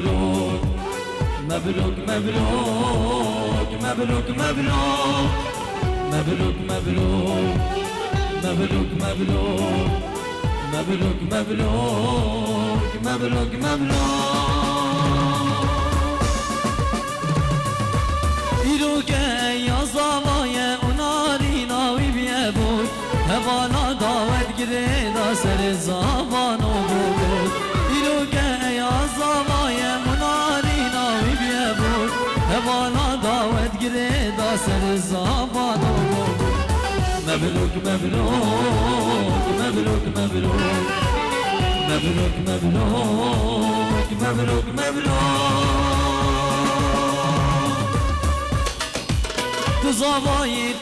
مبروك مبروك مبروك مبروك مبروك مبروك مبروك مبروك مبروك مبروك مبروك مبروك ایروکه یا زوایه اوناری ناوی بیه بود هوانا داوت گره دا سر زبانو بود ایروکه یا زوایه اوناری ناوی بیه بود هوانا داوت گره دا سر زبانو بود مبروک مبروک مبروک مبروک مبروک مبروک مبروک مبروک تو زوایی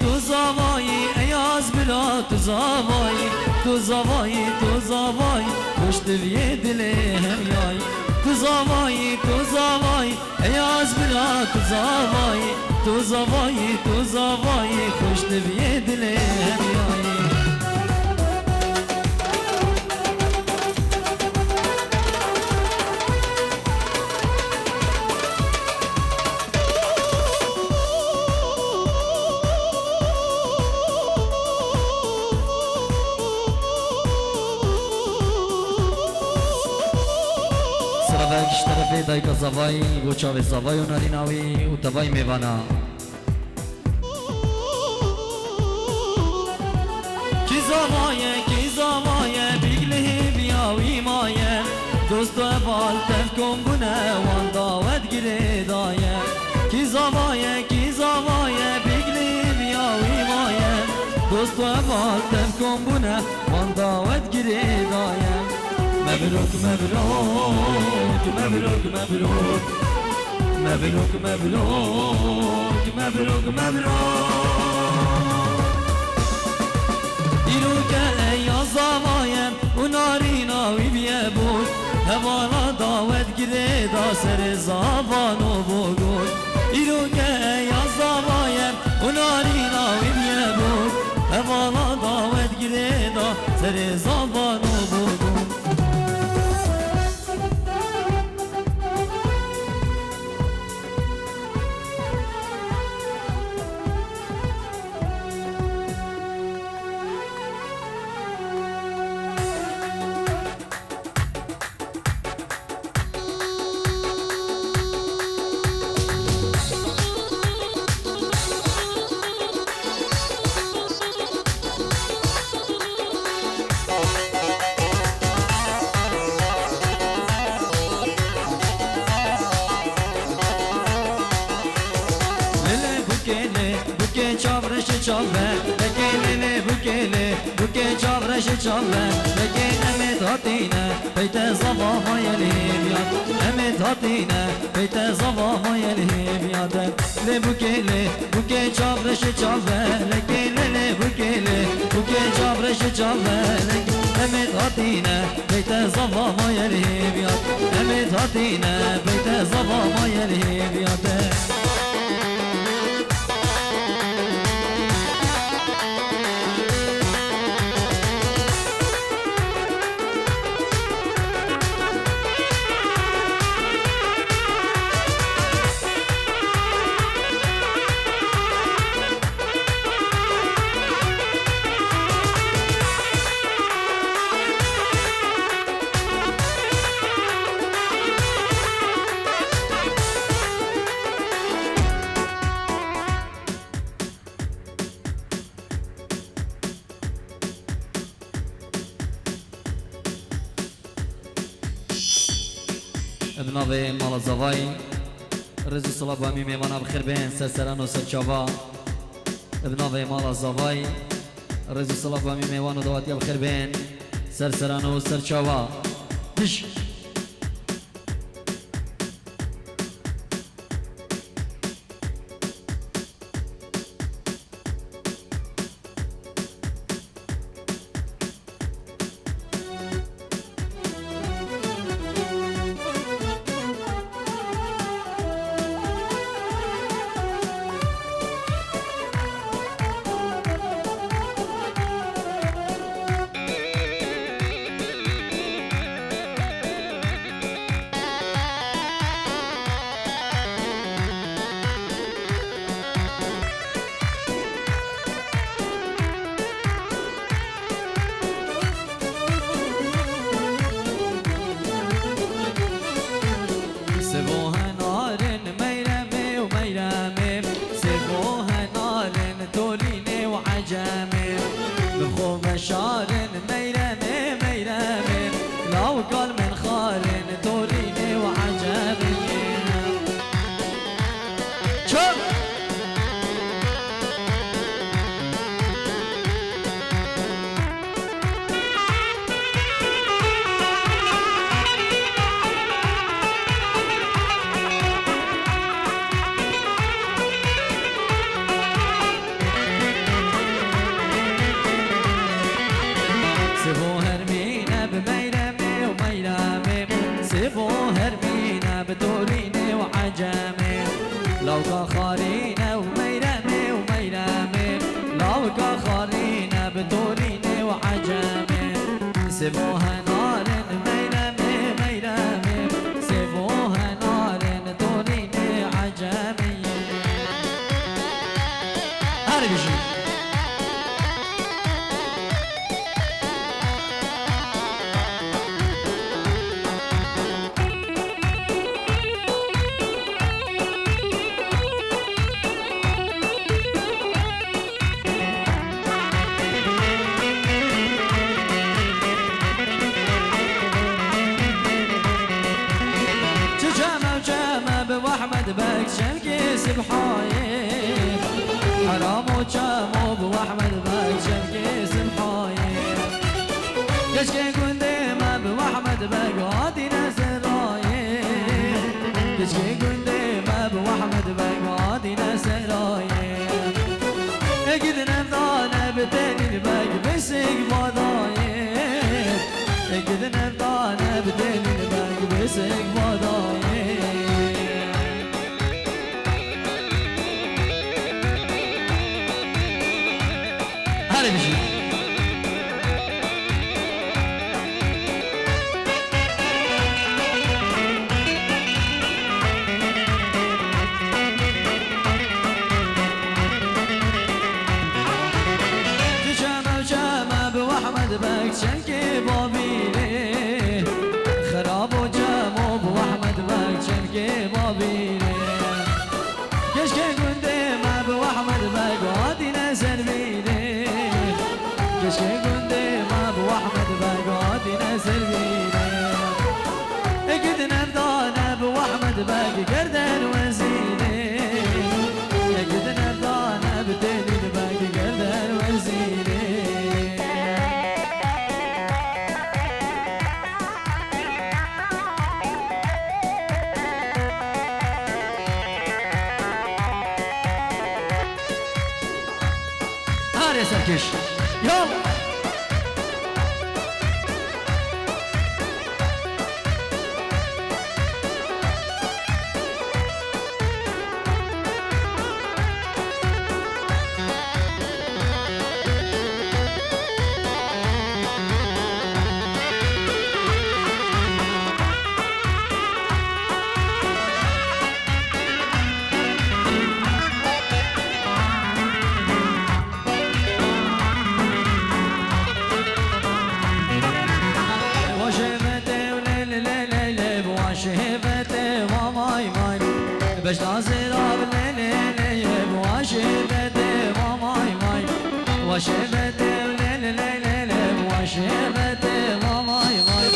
ایاز بلا تو زوایی پشت وی دل هم یای تو زوایی ایاز بلا تو زوایی پشت وی دل هم یای کش طرف دایک زوای و چاو زوای و ناریناوی و توای میوانا کی زوایه بیگله بیاوی مایه دوست و بال تفکن بونه وان داوت گره دایه کی زوایه بیگله بیاوی مایه دوست و بال تفکن بونه وان داوت گره دایه مبروك مبروك مبروك مبروك مبروك مبروك مبروك مبروك ایروکه یا زوایم و ناریناوی بیه بود هوانا داوت گره دا سر زبانو بگود ایروکه یا زوایم و ناریناوی بیه بود هوانا داوت گره دا سر زبانو بگود چاورش چاوه لکینه بوکه چاورش چاوه لکین امید هاتینه بیت زوا مایلی بیاد امید هاتینه بیت زوا مایلی بیاد بوکه چاورش چاوه لکینه بوکه چاورش چاوه لکین امید هاتینه بیت زوا مایلی بیاد امید هاتینه بیت زوا مایلی بیاد ابناوی مال زوای رزو صلاح بامی میمانا بخیر بین سرسران و سرچاوا ابناوی مال زوای رزو صلاح بامی میوان و دواتی بخیر بین سرسران و سرچاوا دش بتوريني وعجمي لو كخارينا وميرمي وميرمي لو كخارينا بتوريني وعجمي سيبوها نار ميرمي ميرمي سيبوها نار توريني عجمي هرجي واحمد بك شمكي سبحايب حرام وشامو بواحمد بك شمكي سبحايب كشكي قنديمة بواحمد بك غادي نسر رايب كشكي قنديمة بواحمد بك غادي نسر رايب اكد نفضانا بتاني البك بسك بضايب اكد نفضانا بتاني البك بسك بضايب هلا بيجي جمع بواحمد بك شنكي بابيلي خراب وجمع بواحمد بك شنكي بابيلي كشكي قنديمة بواحمد بك غادي نزل بيلي كشكي قنديمة بواحمد بك غادي نزل بيلي اكد نبضانا بواحمد بك قردن وزيلي اكد نبضانا بديني بك قردن وزيلي هاري سركش يلا باش نازراب ليلي بواشبتي ماماي ماي واشبتي ليلي بواشبتي ماماي ماي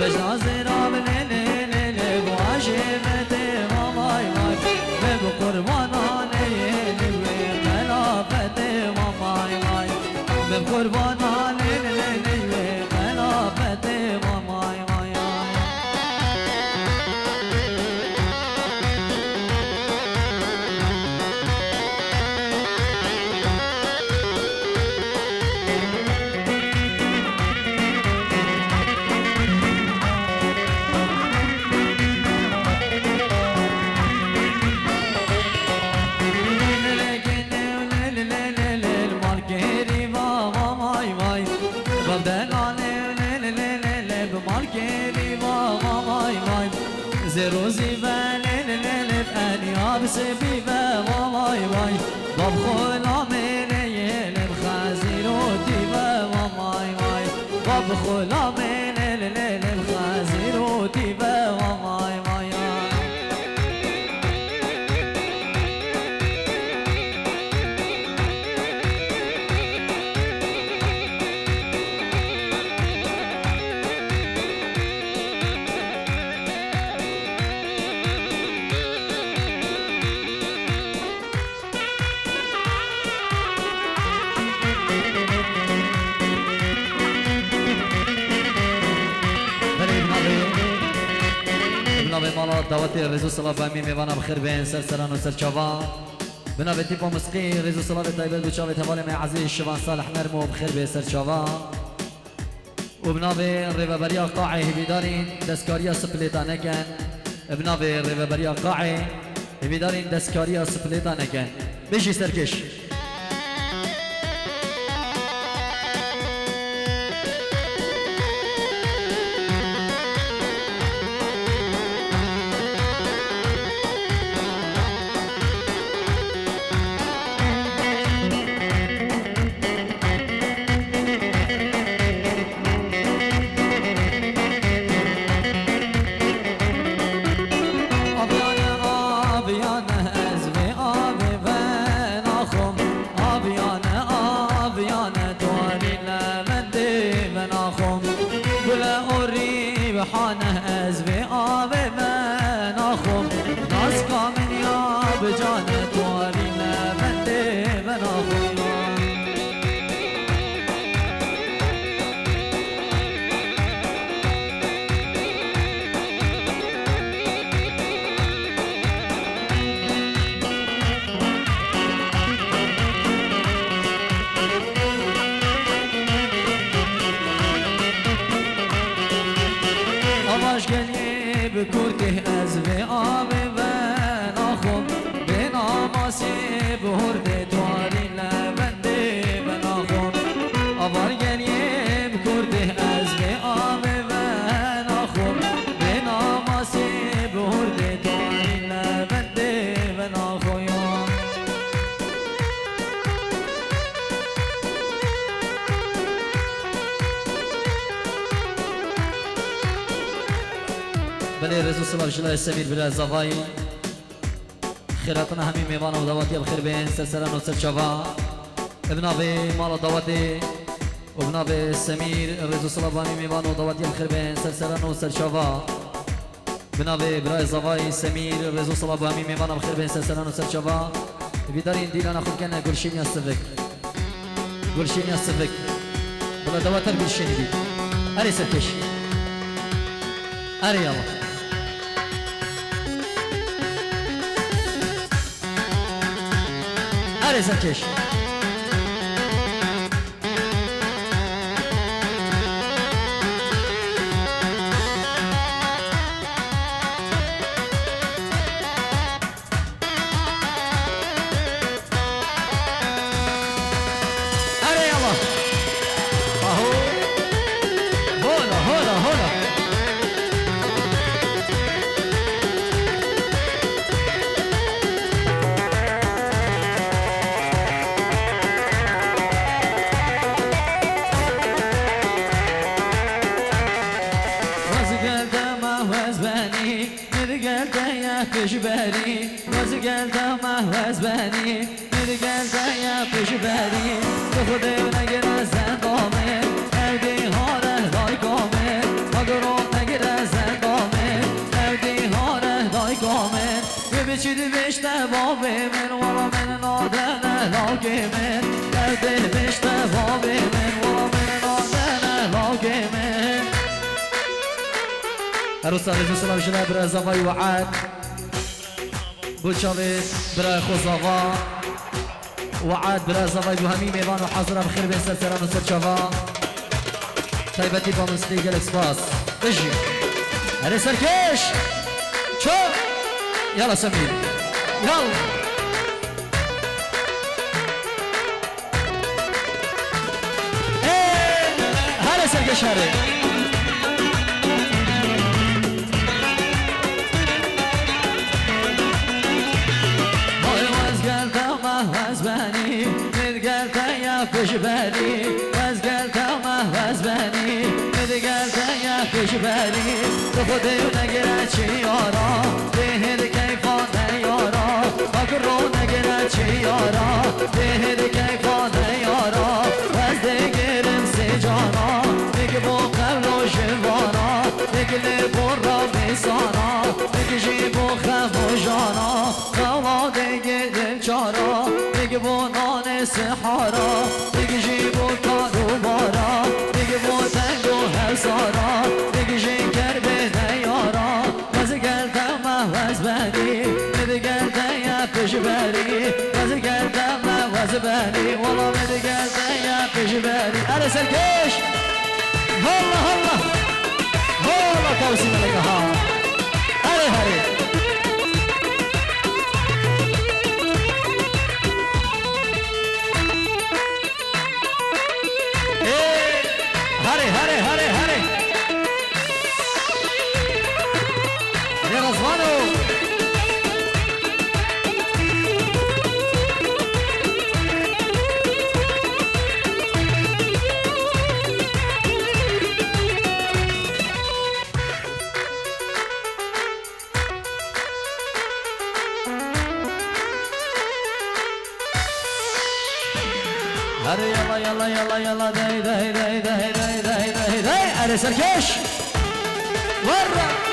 باش نازراب ليلي بواشبتي ماماي ماي بقربانا ليلي بخلافتي ماماي ماي بقربانا ليلي بخلافتي ماماي ماي زروزي بالليل بأنياب سبيبة ماماي ماي بابخل عميني بخازين وتيبة ماماي ماي بابخل عميني بخازين وتيبة ماماي ماي مالا دعوتی رزو صلاح بامی میوانا بخیر بین سرسران و سرچاوا بنا به تیپا مسقی رزو صلاح تایبت بچاوت حوال می عزیز شوان صالح نرمو بخیر بین سرچاوا و بنا به ریوبریا قاعه هبیداری دستکاریا سپلیتانه کن بنابه ریوبریا قاعی بیدارین دستکاری سپلیتا نکن بشی سرکش بکرده از و آب و ناخم به ناماسی بهرده تواری لبنده و ناخم آوار گریه بکرده از و آب و ناخم به ناماسی بهرده تواری لبنده و ناخم بله رزو سلام جلال سمیر بلا زوای خیراتنا همین میوان و دواتی بخیر بین سرسران و سرچوا ابنابه مال دواتی ابنابه سمیر رزو سلام همین میوان و دواتی بخیر بین سرسران و سرچوا ابنابه برای زوای سمیر رزو سلام همین میوان و بخیر بین سرسران و سرچوا بیدارین دیلان خود کنه گلشینی استفک گلشینی استفک بلا دواتر گلشینی بید هری سرکش هری الله هری سرکش بری باز گلدم محوز بری میری گلدم یا پیش بری تو خود نگر از زندامه اودی ها ره دای گامه مگرو نگر از زندامه اودی ها ره دای گامه بچیدی بشته بابی من والا من نادن لاگی من اودی بشته بابی من والا من نادن لاگی من عروسا رزو سلام جلال برای زوای وعد بوچاوی برای خوزاوا وعد برای زوای بوهمی میوان و حاضر بخیر بین سرسران و سرچاوا تایبتی با مسلی گلکس باس بجی هری سرکش چو یالا سمیر یالا هری سرکش هری بنی مدگلتا یا پیش بری وزگلتا محوز بنی مدگلتا یا پیش بری تو خودی نگره چی یارا دهد کیفانه یارا مگرو نگره چی یارا دهد کیفانه یارا وز دگرم سی جانا دیگه با قبل و جوانا دیگه لبور را بیسانا دیگه جی با خم و جانا قوا دیگه دل چارا دیگه با نان سحارا دیگه جی با کارو بارا دیگه با تنگ و حسارا دیگه جی کربه نیارا وز گلدم محوز بری مده گلدم یا پیش بری وز گلدم محوز بری والا مده گلدم یا پیش بری اره سرکش هلا هلا هلا توسی ملکه ها اره هره هر يلا يلا يلا يلا داي داي داي داي داي داي داي داي هر سركش ورا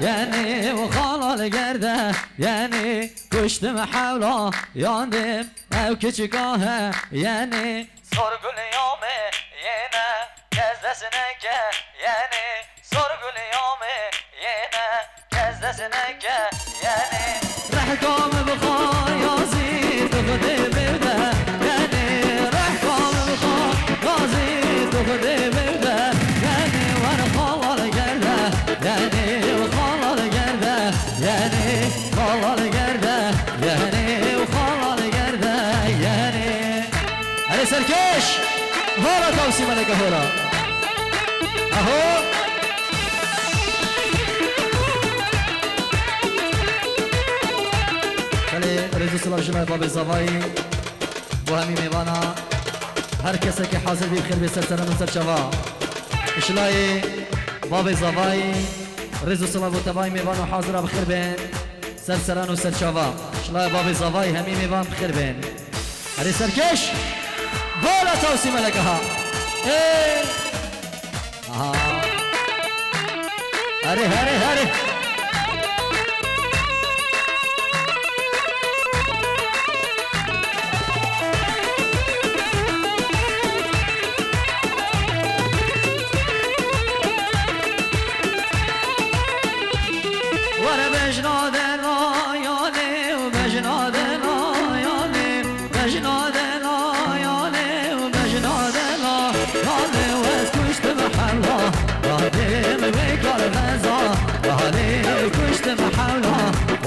يعني وخالة القردة يعني كشتم حوله ياندم او كچكاها يعني صرق اليوم ينا كزد سنكة يعني صرق اليوم ينا كزد سنكة يعني رح قام بخار يازيد تخدي بوده يعني رح قام بخار يازيد تخدي بوده يعني ورخالة القردة يعني يعني خالة القردة يعني وخالة القردة يعني هلي سركش هورا توسي ملك هورا اهو خلي رزو سلام جمعي باب الزوائي وهمي ميوانا هر کسی که حاضر بی بخیر بسر سرن و سر شوا اشلای باب الزوائي رزو سلام و تبای میوان و حاضر بخیر بین سر سران و سر شوا شلای باب زوای همی میوان بخیر بین هری سرکش بالا توسی ملکه ها آها هری هری هری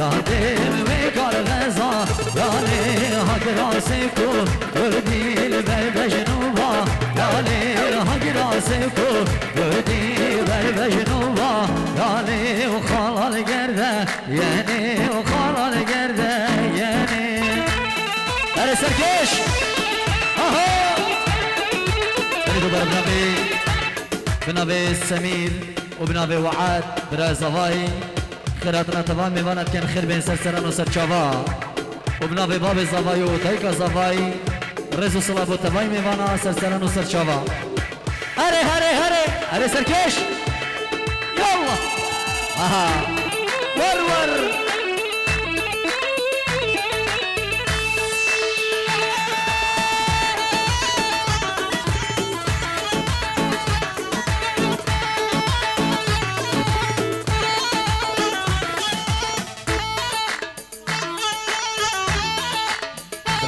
قادم ويقال غزا يالي هاك راسكو ودي البلد جنوبا يالي هاك راسكو ودي البلد جنوبا يالي وخالا القردة يعني وخالا القردة يعني هلا سركش اهو تريدوا برنامج بنابي سمير وبنابي وعاد برا زواي خيراتنا تمام ميوانا كان خير بين سرسران وسر شابا وبنابي باب زواي وتايكا زواي رزو صلابو تباي ميوانا سرسران وسر شابا هري هري هري هري سركش يلا اها ور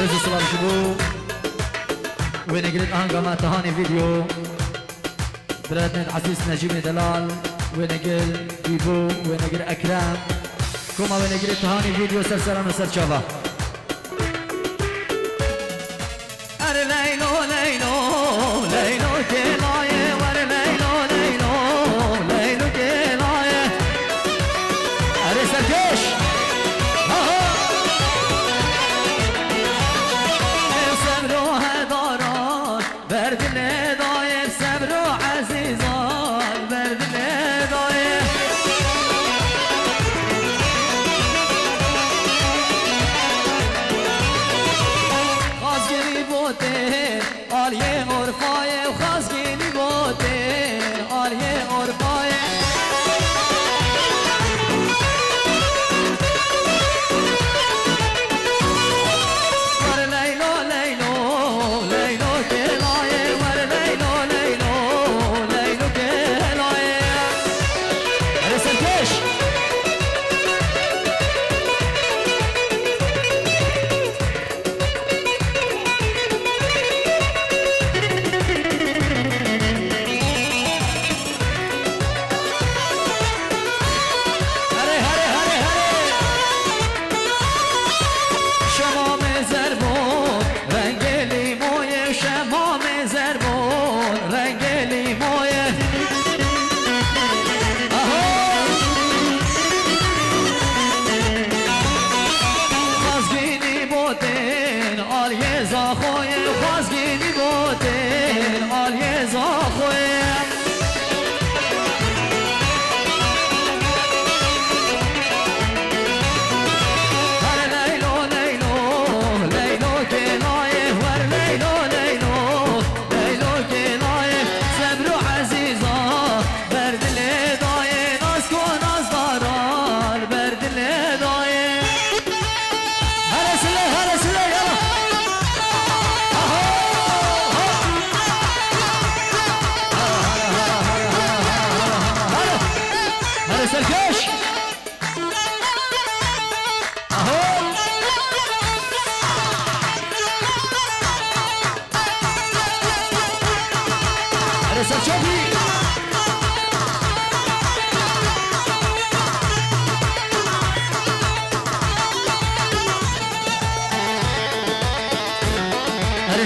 رزو سلام شبو وين قلت هنگامه تهاني فيديو براتنا عزيز نجيب دلال وين قل بيبو وين قل اكرام كما وين قلت تهاني فيديو سرسران وسر شابا ار ليلو ليلو ليلو كلايه ور ليلو ليلو ليلو كلايه ار سركش آلیه عرفای و خازگینی بوده آلیه عرفای ور لیلو لیلو لیلو کلایه ور لیلو لیلو لیلو کلایه هر سرکش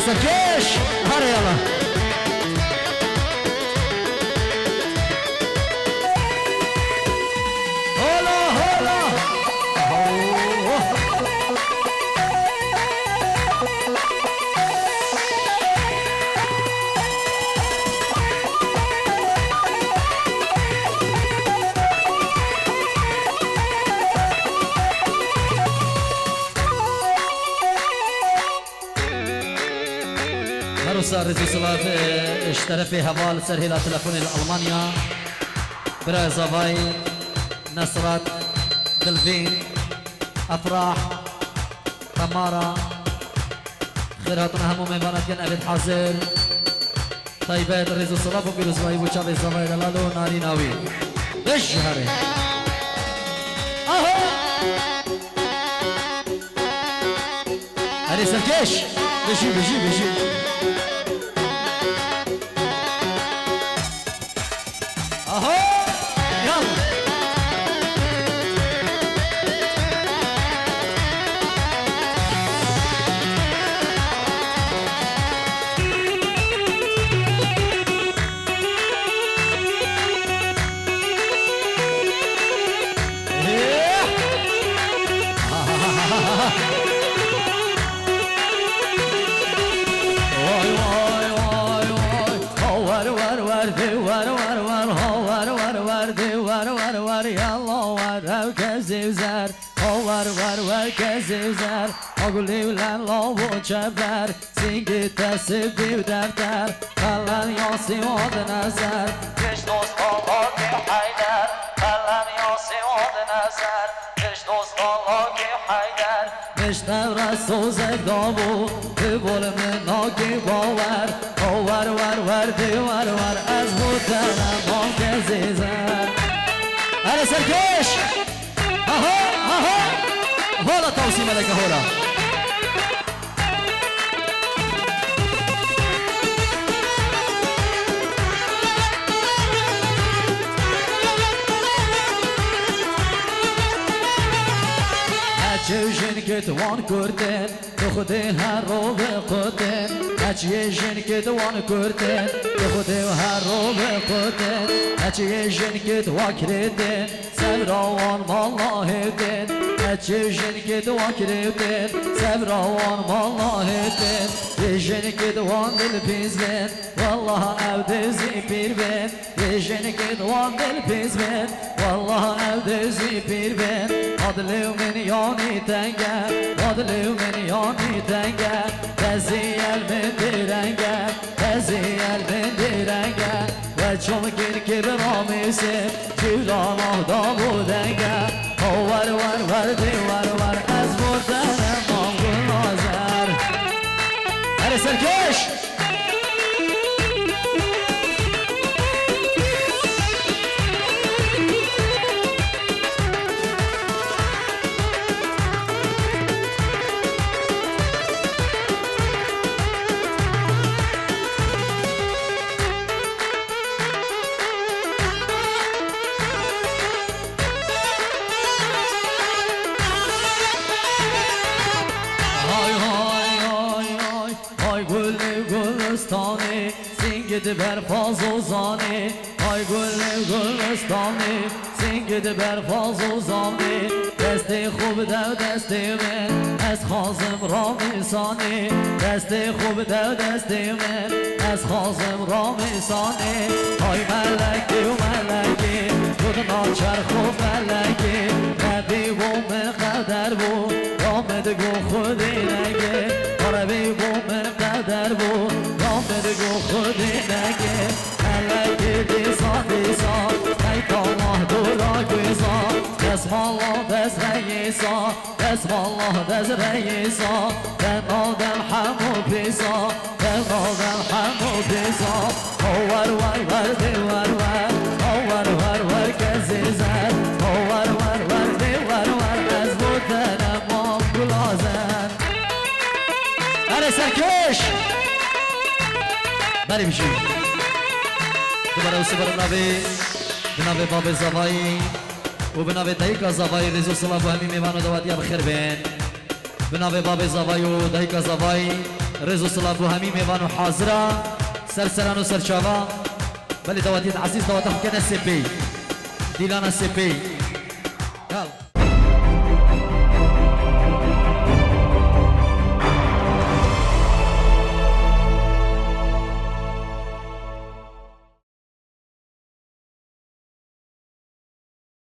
سرکش هره یالا هلا هلا عروسة رزق صلاة اشترى في هوال سرهلا تلفون لألمانيا برا زافاي نصرات دلفين أفراح تمارا خيراتنا همو ميبانات كان أبد حاضر طيبات رزق صلاة وبيروز باي وشابي زافاي دلالو ناري ناوي دش هاري أهو هاري سركش بشي بشي بشي اهو يلا كزوزر ور كزوزر اقولي ولن لا وجبر سینگ تسبی و دفتر قلم یاسی ماد نظر کش دوست آقای حیدر قلم یاسی ماد نظر کش دوست آقای حیدر مشتم رسوزک دابو ببول من ناگی باور ور دیور ور از بودنم با کزیزر هر سرکش اها هولا توصيمة لك هولا هاتشوشن كتوان كورتين تخدين هارو بقوتين هاتشوشن كتوان كورتين تخدين هارو بقوتين هاتشوشن كتوان كريتين سبراوان والله هدين هاتشوشن كتوان كريتين سبراوان والله هدين يجن كتوان بالبيزبين والله أودزي بيربين يجن كتوان بالبيزبين والله أودزي بيربين أضلو من يوني تنجا أضلو من يوني تنجا تزيل من درنجا تزيل من درنجا وچوم گیر که براميسه جولانه دامو دنگا ور دیور از بردنم مانگون نازر هر سرکش سینگد بر فاز و زانه آی گلستانه سینگد بر فاز و زانه دست خوب دو دست من از خازم را میسانه دست خوب دو دست من از خازم را میسانه آی ملکی و ملکی خود ناچر خوب ملکی نبی و من قدر بود رامد گو خودی نگه عربی و من قدر بود رامد گو خودی نگه ملکی دیسا ایت الله دورا گویزا اسم الله دز رئیسا اسم الله دز رئیسا ben oldum hamu pisa ben oldum hamu pisa var de var var kezizer var de var az bu tanamam gulazen hadi serkeş bari bir şey دوباره उसे بنابه باب زوایی و بنابه دایکا زوایی رزو صلاح و همین میوانو دوادیا بخیر بین بنابه باب زوایی و دایکا زوایی رزو صلاة بو همي ميوان وحاضرة سرسران وسرشاوا بلي دواتيت عزيز دواتهم كنا سي بي ديلانا سي بي يلا